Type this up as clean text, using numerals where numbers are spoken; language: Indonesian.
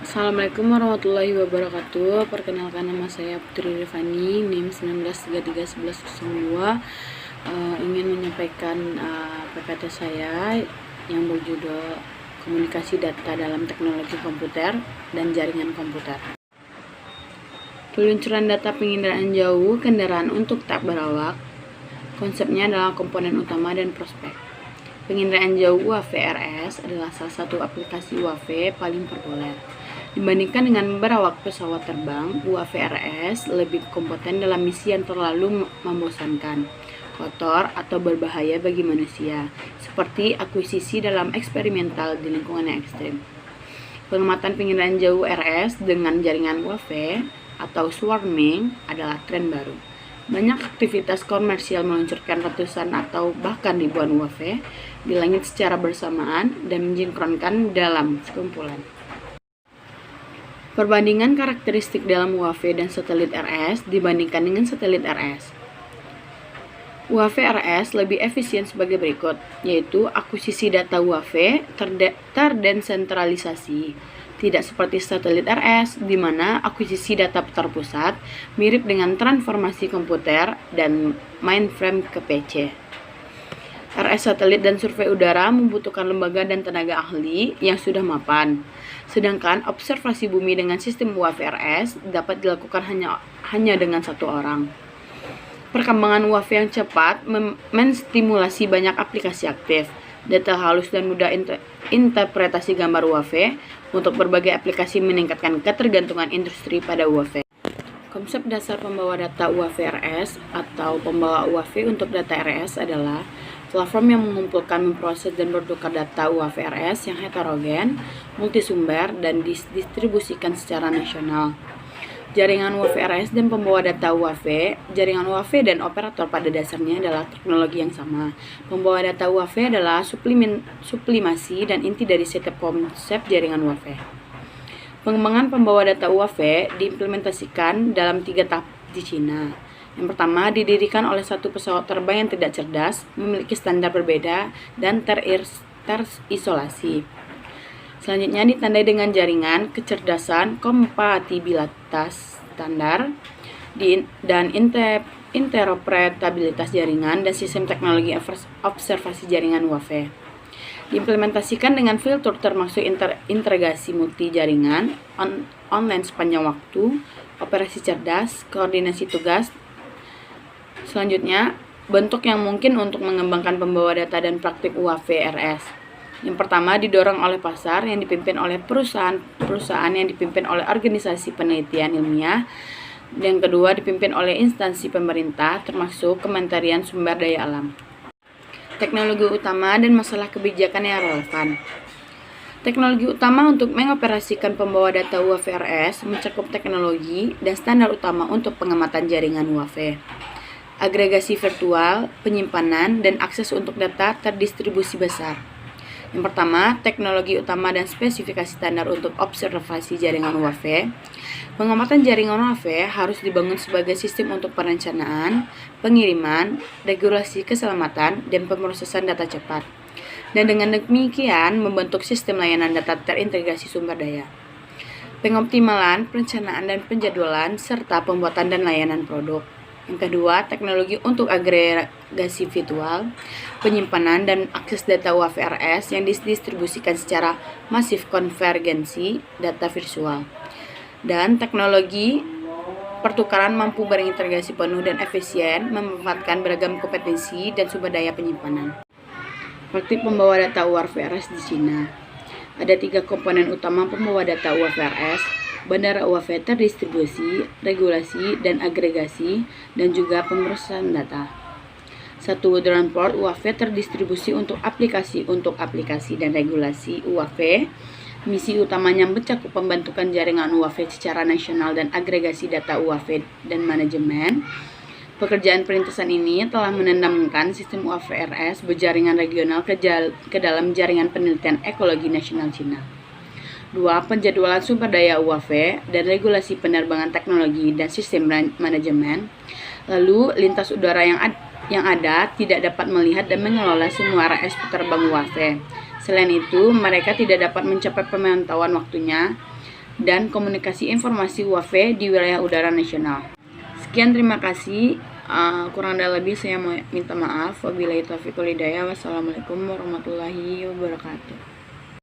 Assalamualaikum warahmatullahi wabarakatuh. Perkenalkan, nama saya Putri Rifani, NIM 19331102. Ingin menyampaikan PPT saya yang berjudul Komunikasi Data dalam Teknologi Komputer dan Jaringan Komputer. Peluncuran data penginderaan jauh kendaraan untuk tak berawak. Konsepnya adalah komponen utama dan prospek. Penginderaan jauh UAV RS adalah salah satu aplikasi UAV paling populer. Dibandingkan dengan berawak pesawat terbang, UAV RS lebih kompeten dalam misi yang terlalu membosankan, kotor, atau berbahaya bagi manusia, seperti akuisisi dalam eksperimental di lingkungan yang ekstrim. Pengamatan penginderaan jauh RS dengan jaringan UAV atau swarming adalah tren baru. Banyak aktivitas komersial meluncurkan ratusan atau bahkan ribuan UAV di langit secara bersamaan dan mensinkronkan dalam sekumpulan. Perbandingan karakteristik dalam UAV dan satelit RS dibandingkan dengan satelit RS. UAV RS lebih efisien sebagai berikut, yaitu akuisisi data UAV terdesentralisasi. Tidak seperti satelit RS, di mana akuisisi data terpusat, mirip dengan transformasi komputer dan mainframe ke PC. RS satelit dan survei udara membutuhkan lembaga dan tenaga ahli yang sudah mapan. Sedangkan observasi bumi dengan sistem UAV RS dapat dilakukan hanya dengan satu orang. Perkembangan UAV yang cepat menstimulasi banyak aplikasi aktif, detail halus dan mudah interpretasi gambar UAV untuk berbagai aplikasi meningkatkan ketergantungan industri pada UAV. Konsep dasar pembawa data UAV RS atau pembawa UAV untuk data RS adalah platform yang mengumpulkan, memproses, dan bertukar data UAV RS yang heterogen, multisumber, dan didistribusikan secara nasional. Jaringan UAV RS dan pembawa data UAV, jaringan UAV dan operator pada dasarnya adalah teknologi yang sama. Pembawa data UAV adalah sublimasi dan inti dari setiap konsep jaringan UAV. Pengembangan pembawa data UAV diimplementasikan dalam 3 tahap di Cina. Yang pertama, didirikan oleh satu pesawat terbang yang tidak cerdas, memiliki standar berbeda, dan terisolasi. Selanjutnya ditandai dengan jaringan, kecerdasan, kompatibilitas standar, dan interoperabilitas jaringan dan sistem teknologi observasi jaringan UAV. Diimplementasikan dengan filter termasuk integrasi multi jaringan, online sepanjang waktu, operasi cerdas, koordinasi tugas. Selanjutnya, bentuk yang mungkin untuk mengembangkan pembawa data dan praktik UAV RS. Yang pertama, didorong oleh pasar yang dipimpin oleh perusahaan yang dipimpin oleh organisasi penelitian ilmiah. Yang kedua, dipimpin oleh instansi pemerintah termasuk Kementerian Sumber Daya Alam. Teknologi utama dan masalah kebijakan yang relevan. Teknologi utama untuk mengoperasikan pembawa data UAV RS mencakup teknologi dan standar utama untuk pengamatan jaringan UAV. Agregasi virtual, penyimpanan, dan akses untuk data terdistribusi besar. Yang pertama, teknologi utama dan spesifikasi standar untuk observasi jaringan UAV. Pengamatan jaringan UAV harus dibangun sebagai sistem untuk perencanaan, pengiriman, regulasi keselamatan, dan pemrosesan data cepat. Dan dengan demikian, membentuk sistem layanan data terintegrasi sumber daya. Pengoptimalan, perencanaan, dan penjadwalan, serta pembuatan dan layanan produk. Yang kedua, teknologi untuk agregasi virtual, penyimpanan dan akses data UAV RS yang didistribusikan secara masif konvergensi data visual. Dan teknologi pertukaran mampu berintegrasi penuh dan efisien, memanfaatkan beragam kompetensi dan sumber daya penyimpanan. Praktik pembawa data UAV RS di Cina. Ada 3 komponen utama pembawa data UAV RS: bandara UAV terdistribusi, regulasi, dan agregasi, dan juga pemrosesan data. 1. Drone port UAV terdistribusi untuk aplikasi dan regulasi UAV. Misi utamanya mencakup pembentukan jaringan UAV secara nasional dan agregasi data UAV dan manajemen. Pekerjaan perintisan ini telah menanamkan sistem UAV RS berjaringan regional ke dalam jaringan penelitian ekologi nasional Cina. 2. Penjadwalan sumber daya UAV dan regulasi penerbangan teknologi dan sistem manajemen. Lalu, lintas udara yang ada tidak dapat melihat dan mengelola semua RS penerbang UAV. Selain itu, mereka tidak dapat mencapai pemantauan waktunya dan komunikasi informasi WAFE di wilayah udara nasional. Sekian, terima kasih. Kurang dan lebih saya minta maaf. Wabillahi taufiq wal hidayah. Wassalamualaikum warahmatullahi wabarakatuh.